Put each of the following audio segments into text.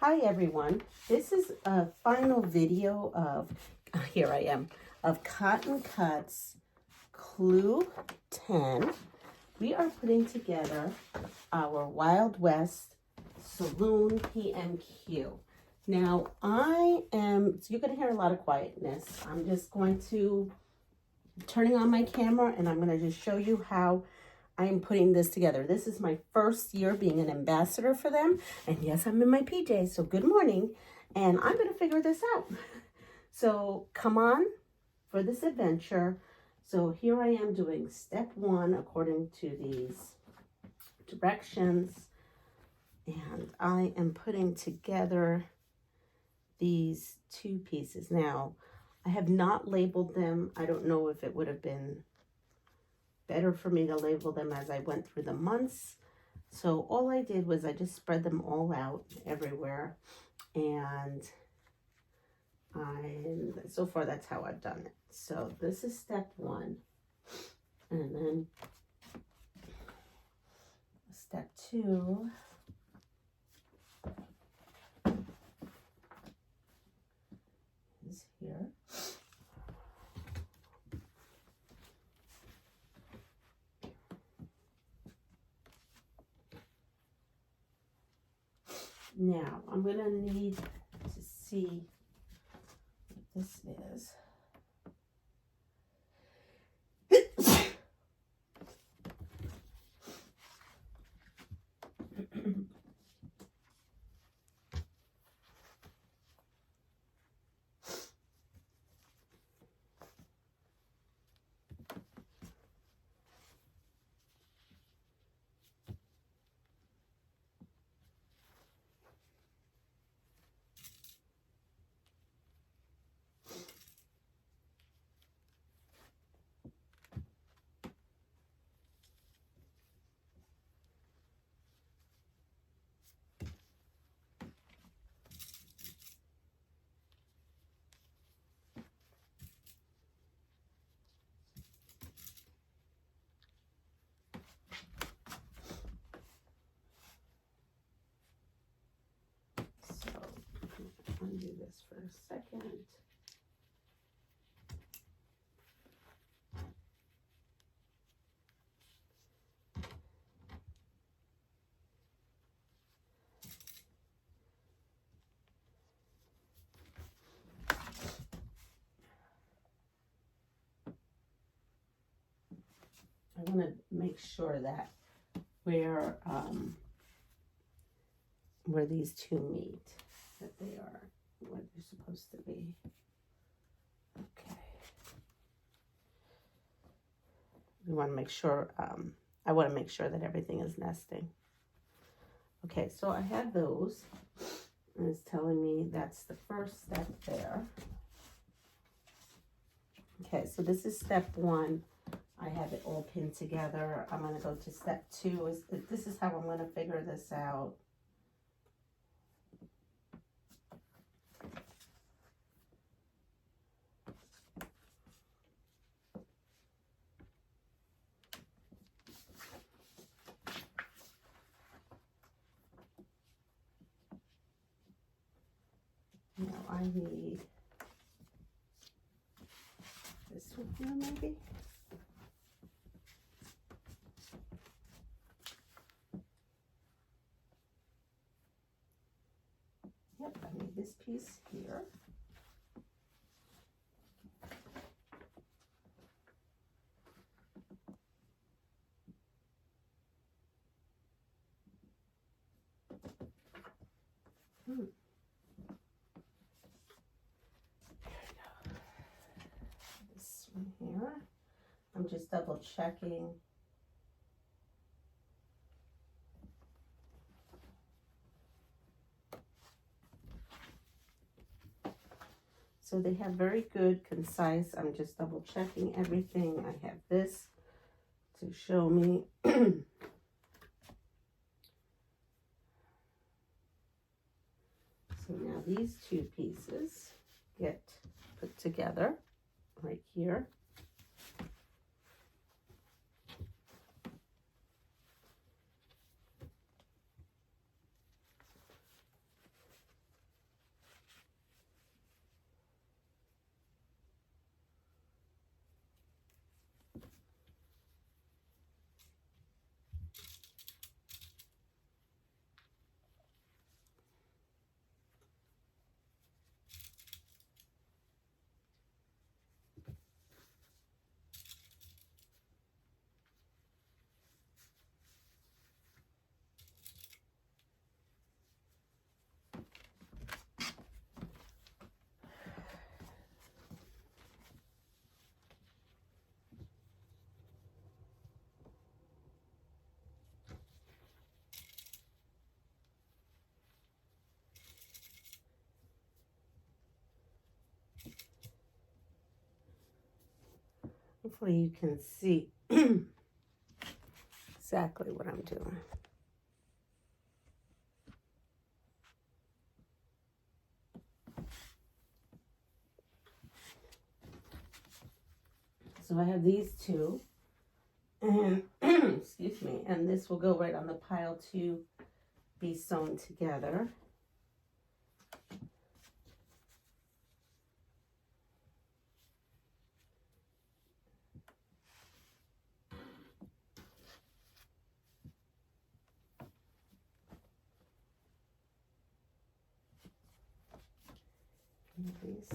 Hi everyone, this is a final video of, here I am, of Cotton Cuts Clue 10. We are putting together our Wild West Saloon PMQ. Now you're going to hear a lot of quietness. I'm just going to, turning on my camera and I'm going to just show you how I'm putting this together. This is my first year being an ambassador for them. And yes, I'm in my PJs, so good morning. And I'm gonna figure this out. So come on for this adventure. So here I am doing step 1 according to these directions. And I am putting together these 2 pieces. Now, I have not labeled them. I don't know if it would have been better for me to label them as I went through the months. So all I did was I just spread them all out everywhere. And so far that's how I've done it. So this is step 1. And then step 2 is here. Now, I'm going to need to see what this is. Undo this for a second. I want to make sure that where these 2 meet, that they are what they're supposed to be. Okay. We want to make sure, I want to make sure that everything is nesting. Okay, so I have those. And it's telling me that's the first step there. Okay, so this is step 1. I have it all pinned together. I'm going to go to step 2. This is how I'm going to figure this out. Now I need this one here maybe. Yep, I need this piece here. Here. I'm just double checking. So they have very good, concise. I'm just double checking everything. I have this to show me. So now these 2 pieces get put together right here. hopefully you can see exactly what I'm doing. So I have these two, and excuse me, and this will go right on the pile to be sewn together.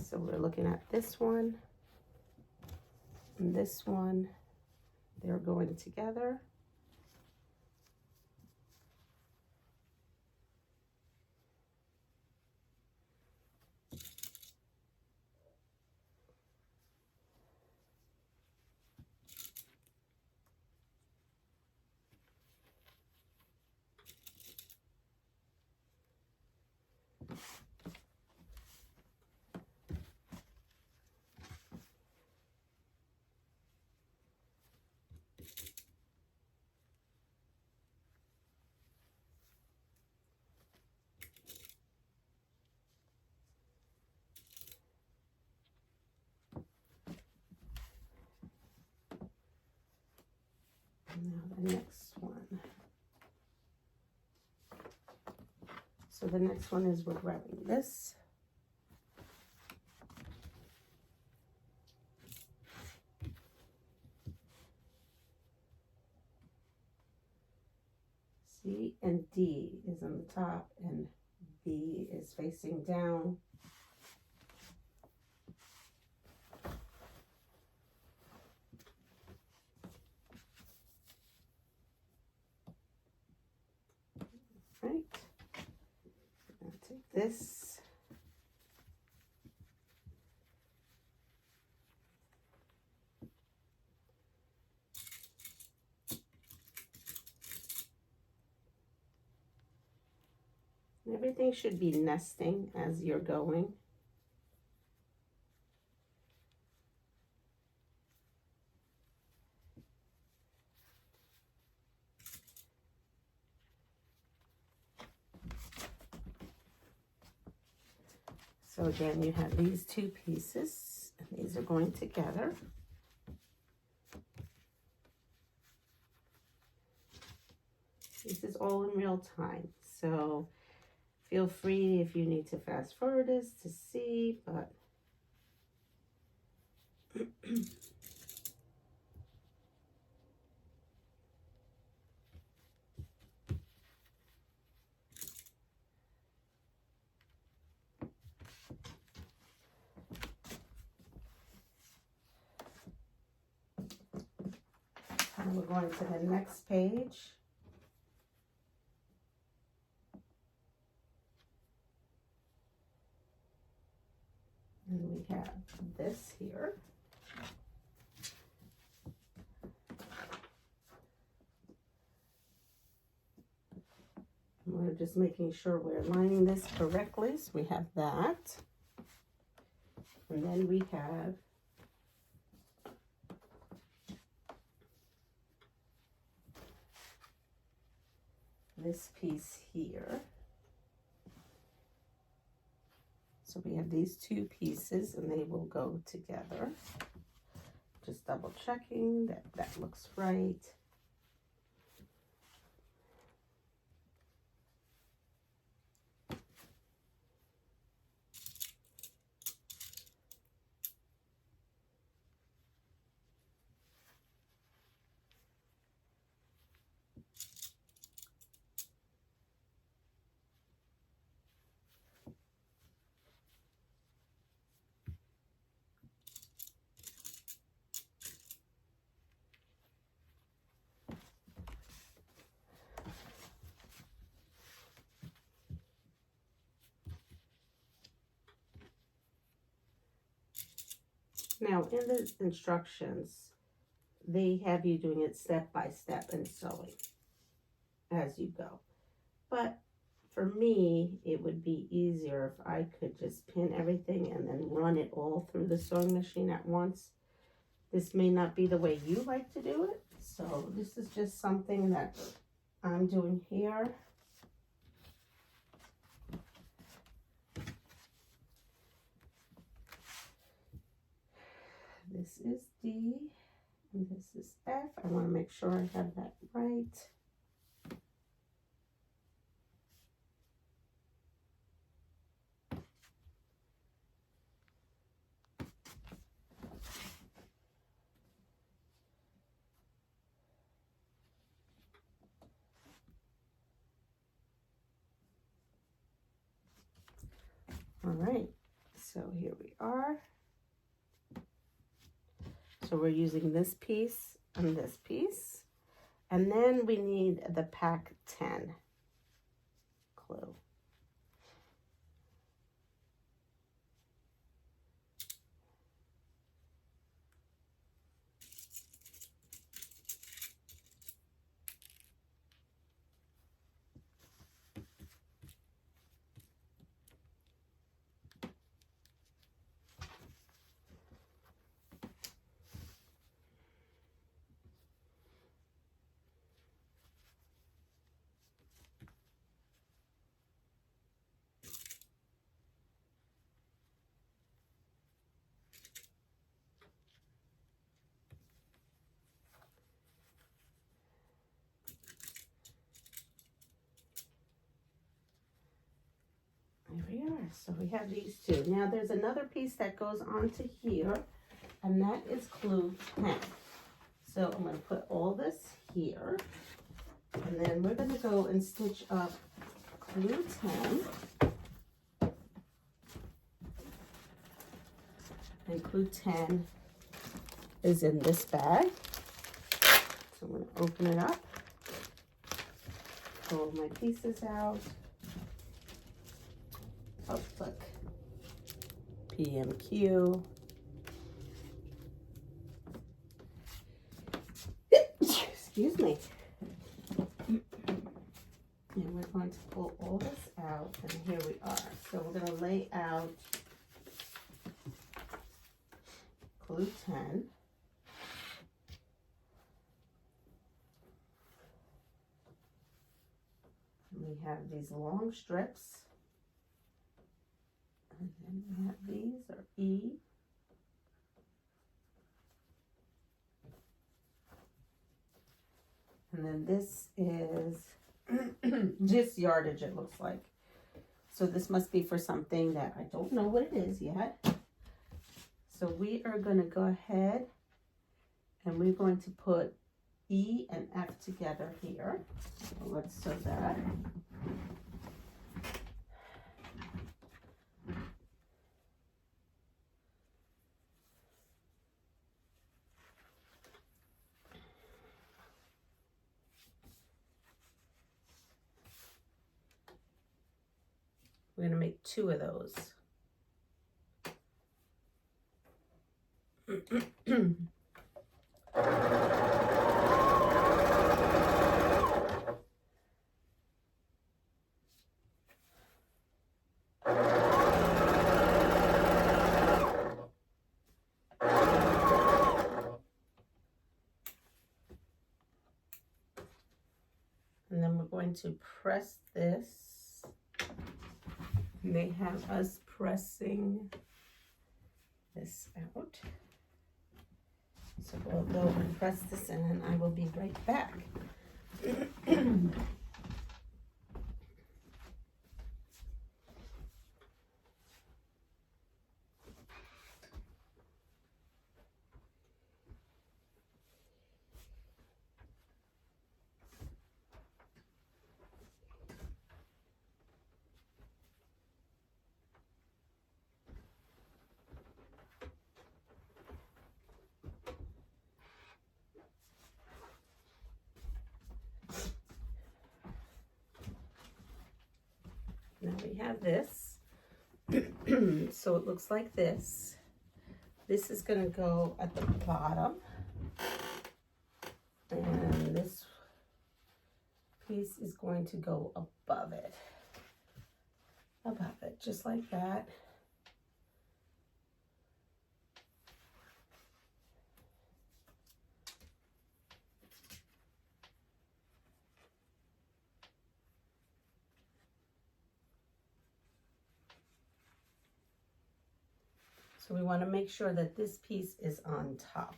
So we're looking at this one and this one. They're going together. Now the next one. So the next one is we're grabbing this. C and D is on the top and B is facing down. Right. I'll take this. Everything should be nesting as you're going. So again, you have these two pieces, and these are going together. This is all in real time, so feel free if you need to fast forward this to see, but and we're going to the next page. And we have this here. And we're just making sure we're aligning this correctly. So we have that. And then we have this piece here. So we have these two pieces and they will go together. Just double checking that that looks right. Now, in the instructions, they have you doing it step by step and sewing as you go. But for me, it would be easier if I could just pin everything and then run it all through the sewing machine at once. This may not be the way you like to do it, so this is just something that I'm doing here. This is D and this is F. I want to make sure I have that right. All right, so here we are. So we're using this piece and this piece. And then we need the pack 10 clue. There we are. So we have these two. Now there's another piece that goes onto here, and that is clue 10. So I'm going to put all this here, and then we're going to go and stitch up clue 10. And clue 10 is in this bag. So I'm going to open it up, pull my pieces out. Oh, look. PMQ. Excuse me. And we're going to pull all this out, and here we are. So we're going to lay out clue 10. And we have these long strips. And then we have these are E. And then this is just yardage, it looks like. So this must be for something that I don't know what it is yet. So we are going to go ahead and we're going to put E and F together here. So let's sew that. We're going to make 2 of those. And then we're going to press this. And they have us pressing this out. So we'll go and press this in and I will be right back. Now we have this. So it looks like this. This is going to go at the bottom. And this piece is going to go above it. Above it, just like that. So we want to make sure that this piece is on top.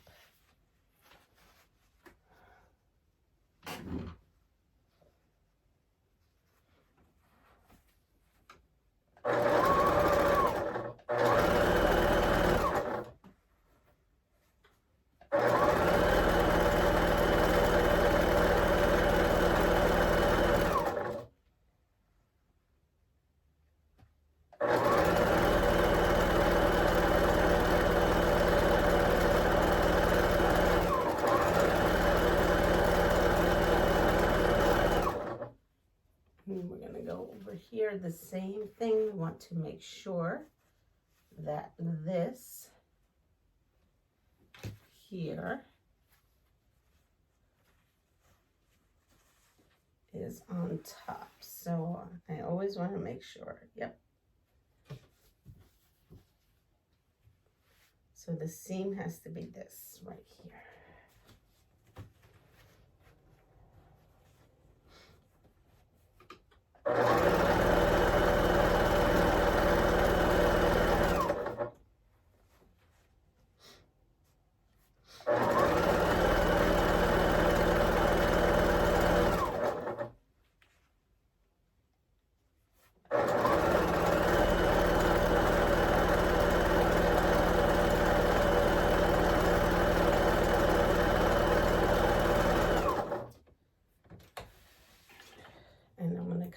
Here the same thing. We want to make sure that this here is on top. So I always want to make sure. Yep. So the seam has to be this right here.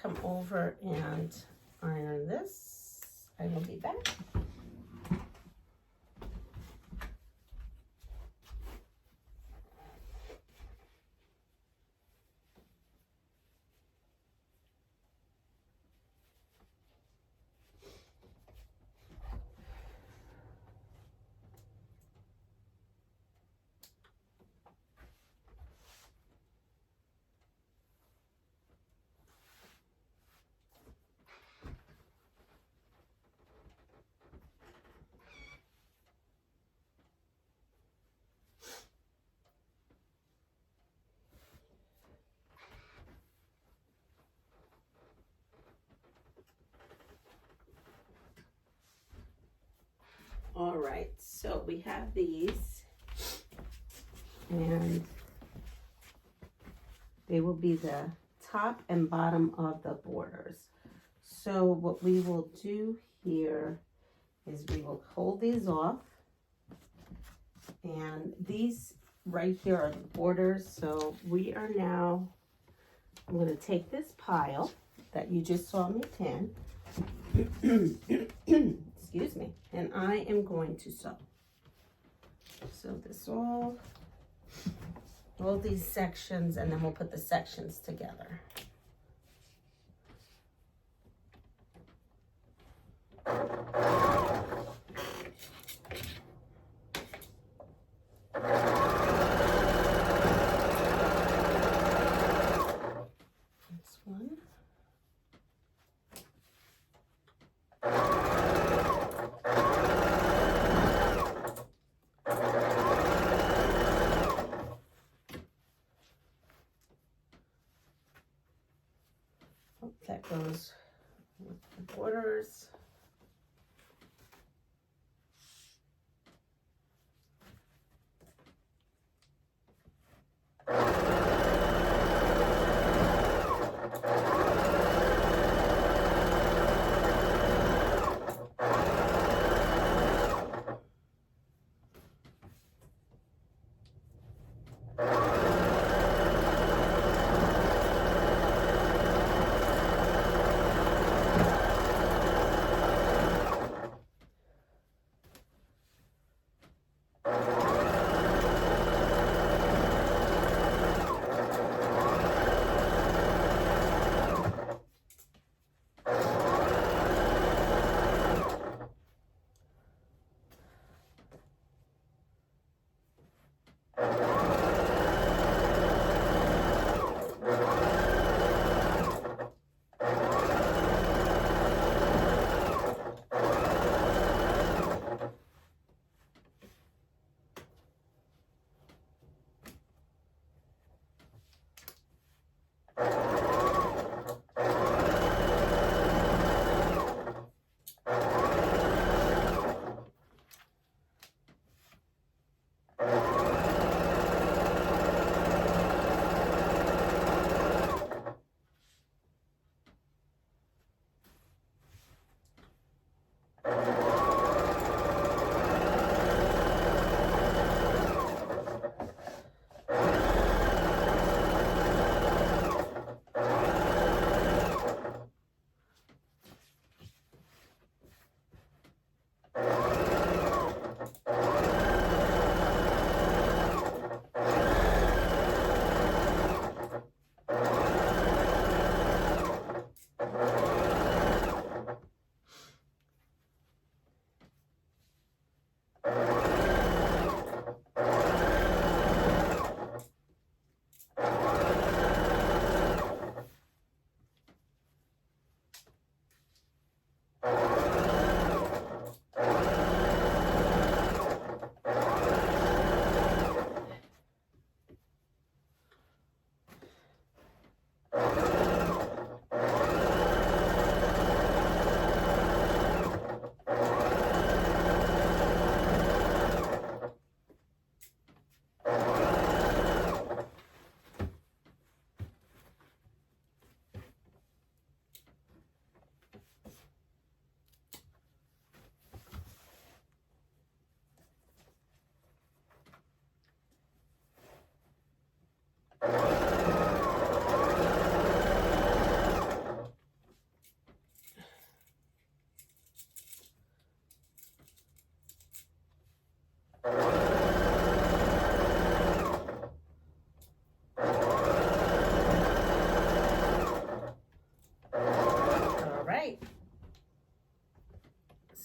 Come over and iron this. I will be back. All right, so we have these, and they will be the top and bottom of the borders. So what we will do here is we will hold these off, and these right here are the borders. So we are now, I'm going to take this pile that you just saw me pin, excuse me, and I am going to sew. So this all these sections, and then we'll put the sections together. This one. That goes with the borders.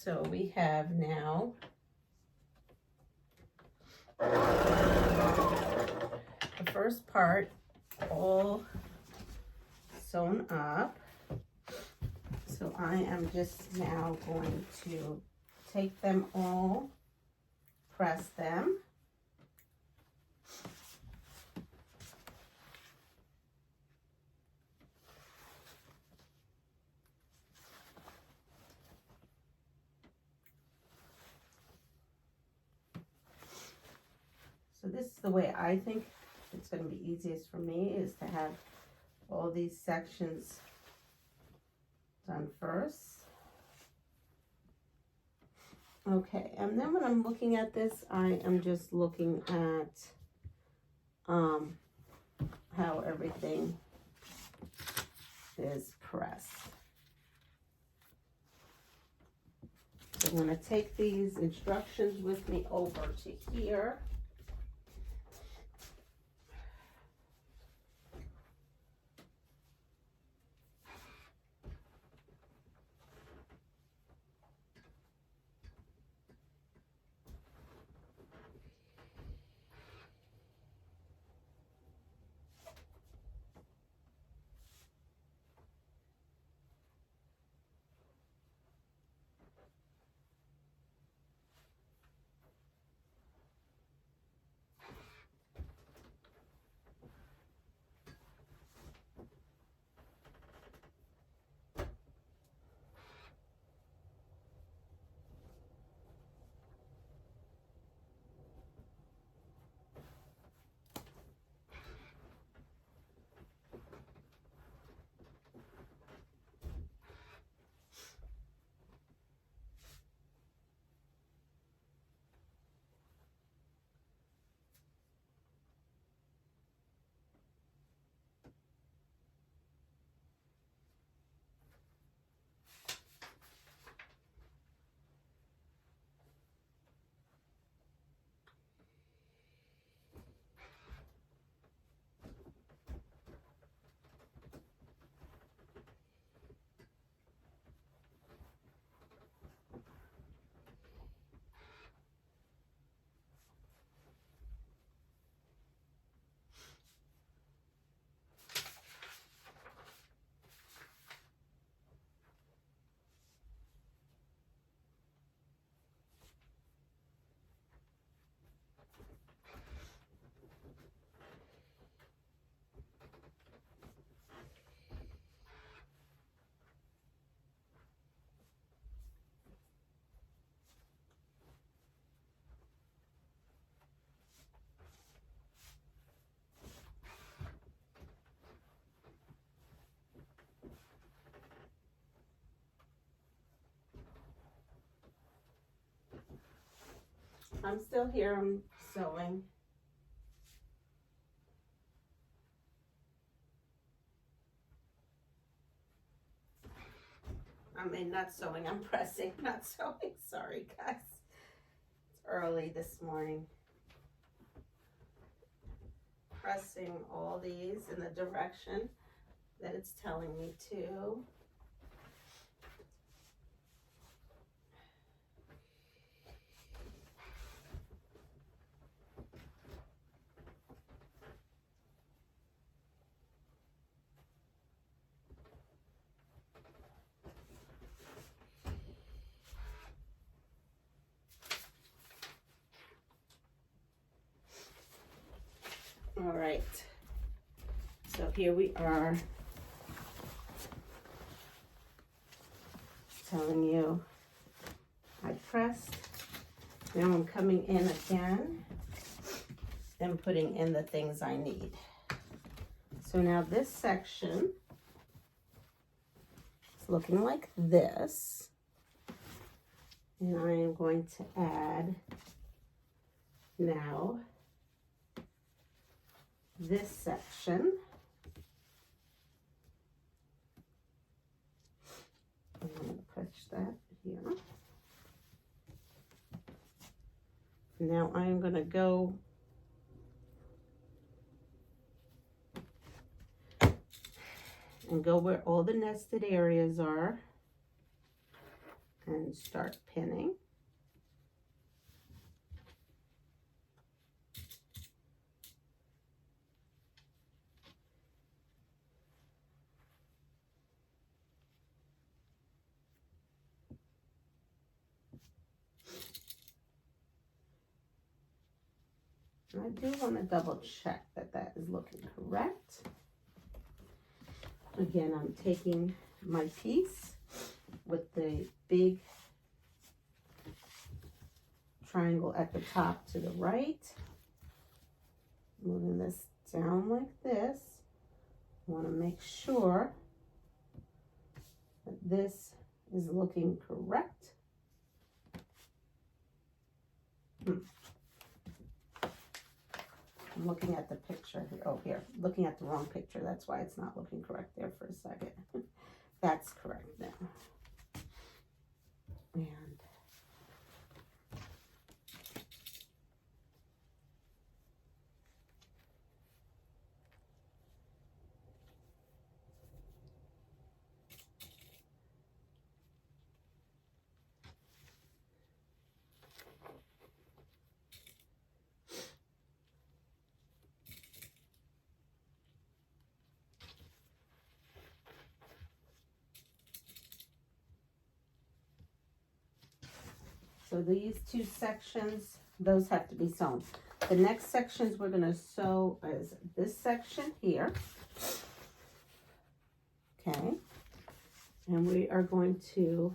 So we have now the first part all sewn up. So I am just now going to take them all, press them. So this is the way I think it's going to be easiest for me, is to have all these sections done first. Okay, and then when I'm looking at this, I am just looking at how everything is pressed. So I'm going to take these instructions with me over to here. I'm still here, I'm sewing. I mean, not sewing, I'm pressing, not sewing. Sorry, guys. It's early this morning. Pressing all these in the direction that it's telling me to. All right, so here we are, telling you I pressed. Now I'm coming in again and putting in the things I need. So now this section is looking like this, and I am going to add now this section. I'm going to push that here. Now I'm going to go and go where all the nested areas are and start pinning. I do want to double check that that is looking correct. Again, I'm taking my piece with the big triangle at the top to the right, moving this down like this. I want to make sure that this is looking correct. I'm looking at the picture here. Oh, here, looking at the wrong picture. That's why it's not looking correct there for a second. That's correct now. And so these two sections, those have to be sewn. The next sections we're going to sew is this section here. Okay. And we are going to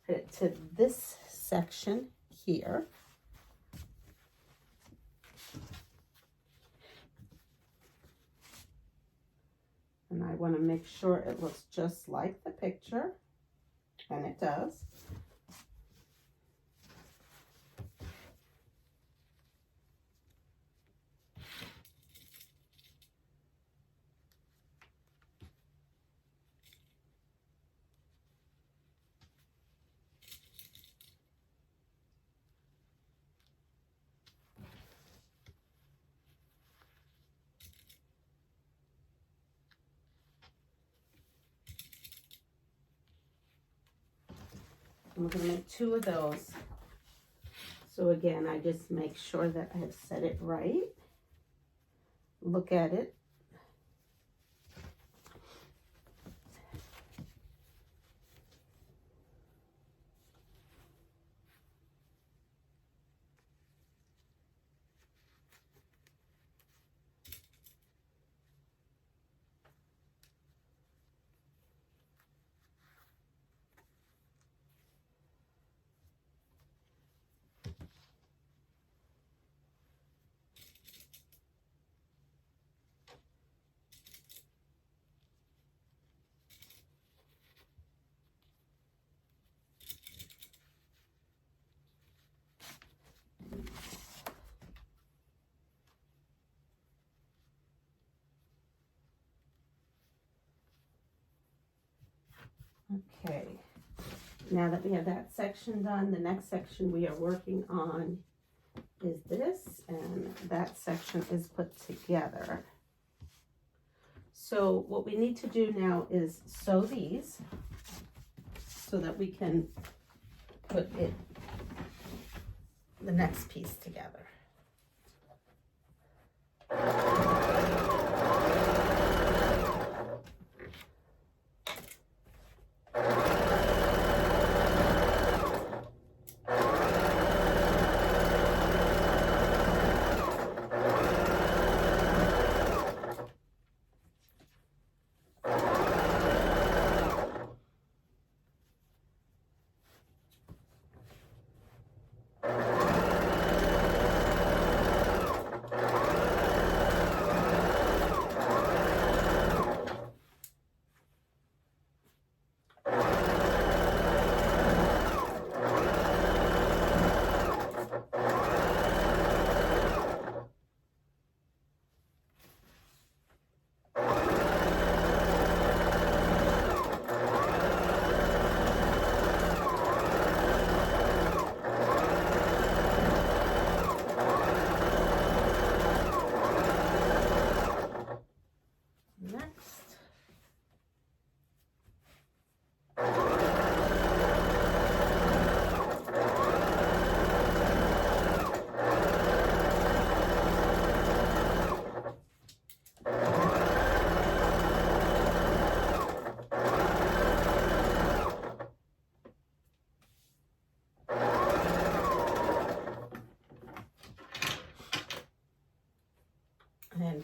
put it to this section here. And I want to make sure it looks just like the picture, and it does. And we're going to make 2 of those. So again, I just make sure that I have set it right. Look at it. Okay, now that we have that section done, the next section we are working on is this, and that section is put together. So what we need to do now is sew these so that we can put the next piece together.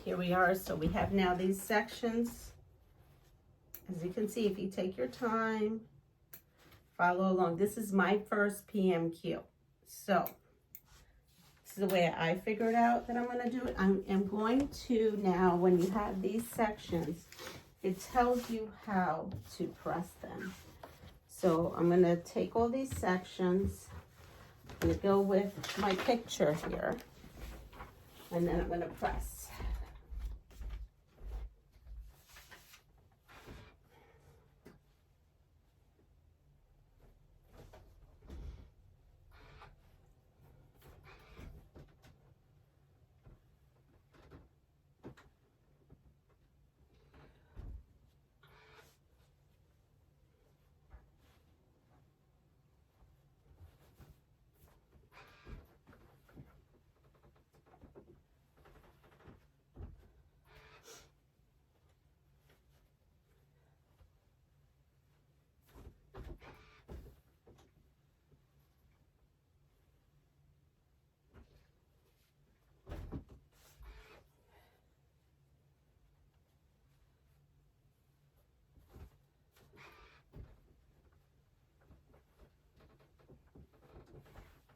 here we are. So we have now these sections. As you can see, if you take your time, follow along. This is my first PMQ. So this is the way I figured out that I'm going to do it. I'm going to now, when you have these sections, it tells you how to press them. So I'm going to take all these sections. I'm going to go with my picture here. And then I'm going to press.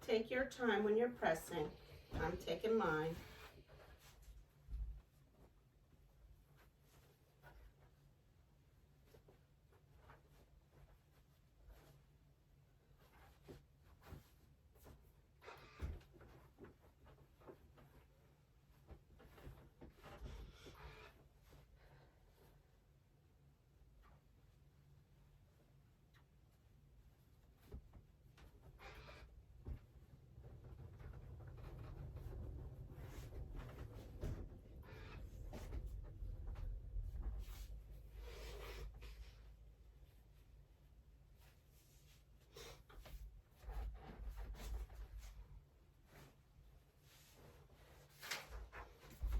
Take your time when you're pressing. I'm taking mine.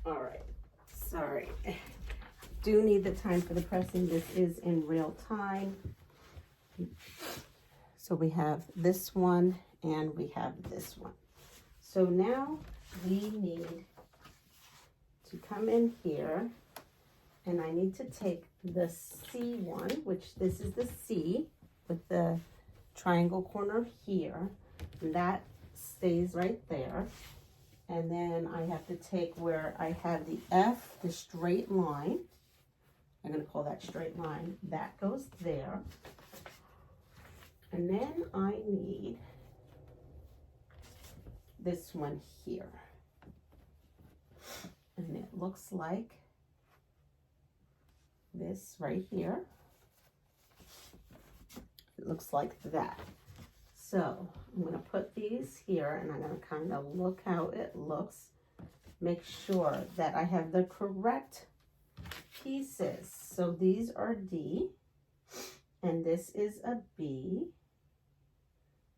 All right, sorry. Do need the time for the pressing. This is in real time. So we have this one and we have this one. So now we need to come in here and I need to take the C one, which this is the C with the triangle corner here. And that stays right there. And then I have to take where I have the F, the straight line. I'm going to call that straight line. That goes there. And then I need this one here. And it looks like this right here. It looks like that. So I'm going to put these here and I'm going to kind of look how it looks. Make sure that I have the correct pieces. So these are D and this is a B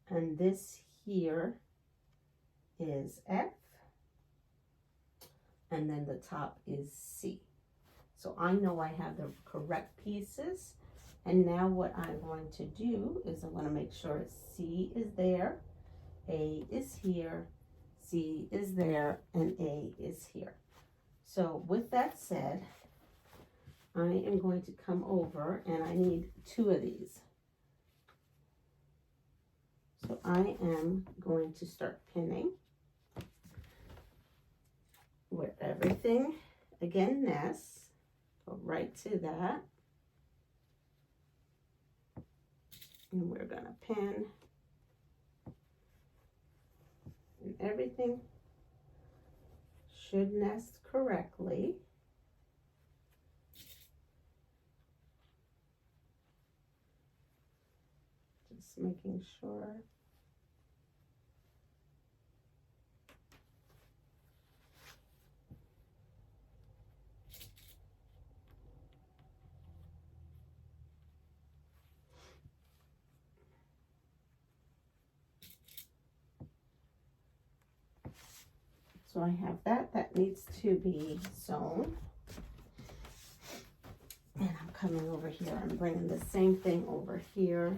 and this here is F and then the top is C. So I know I have the correct pieces. And now what I'm going to do is I'm going to make sure C is there, A is here, C is there, and A is here. So with that said, I am going to come over and I need 2 of these. So I am going to start pinning where everything, again, nests. Go right to that. And we're going to pin. And everything should nest correctly. Just making sure. So I have that needs to be sewn. And I'm coming over here, I'm bringing the same thing over here.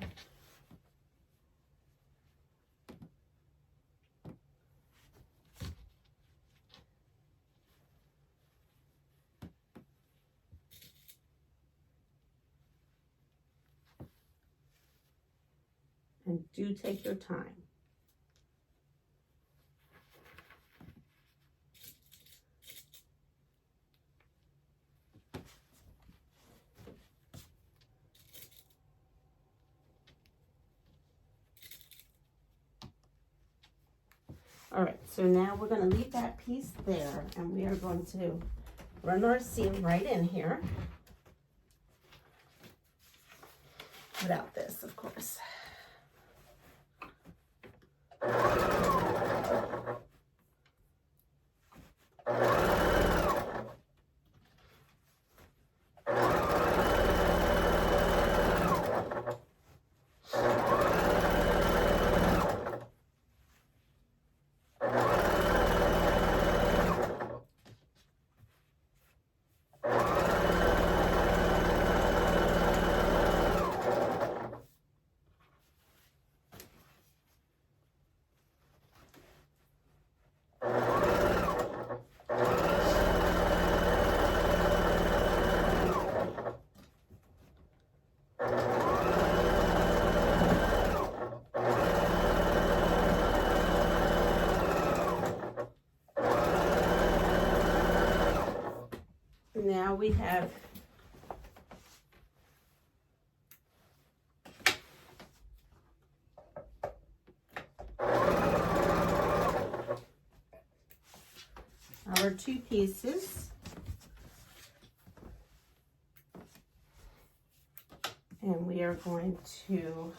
And do take your time. All right, so now we're going to leave that piece there, and we are going to run our seam right in here. Without this, of course. Now we have our two pieces, and we are going to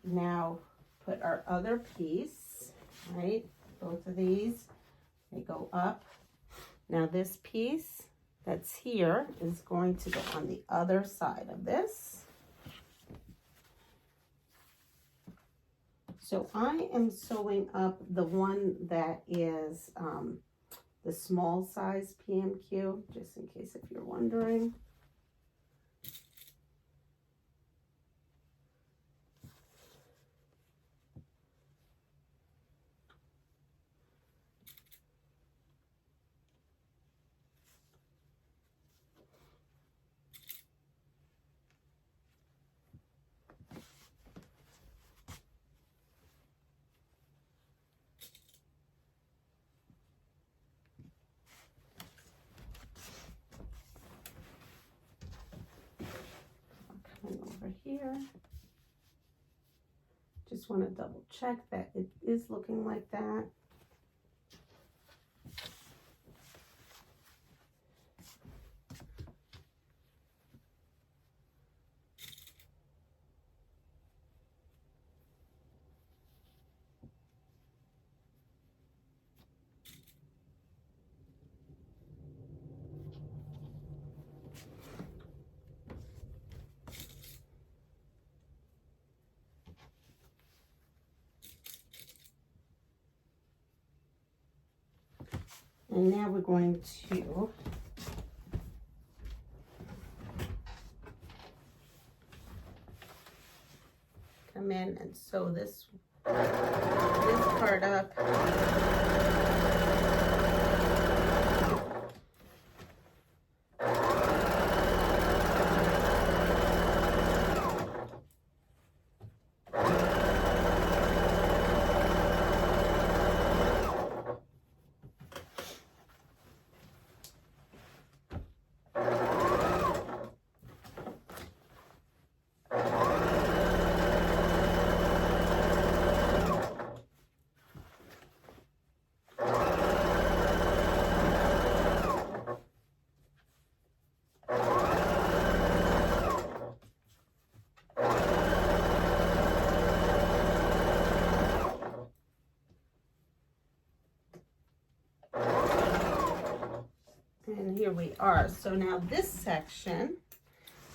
now put our other piece, right? Both of these, they go up. Now this piece that's here is going to go on the other side of this. So I am sewing up the one that is the small size PMQ, just in case if you're wondering. Over here, just want to double check that it is looking like that. And now we're going to come in and sew this part up. And here we are. So now this section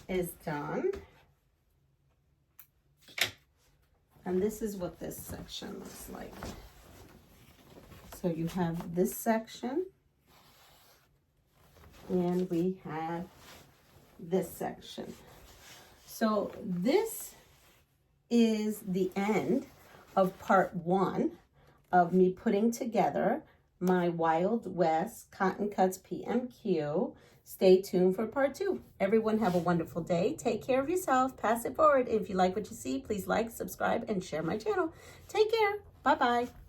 is done. And this is what this section looks like. So you have this section, and we have this section. So this is the end of part 1 of me putting together my Wild West Cotton Cuts PMQ. stay tuned for part 2. Everyone have a wonderful day. Take care of yourself. Pass it forward. If you like what you see, please like, subscribe, and share my channel. Take care. Bye-bye.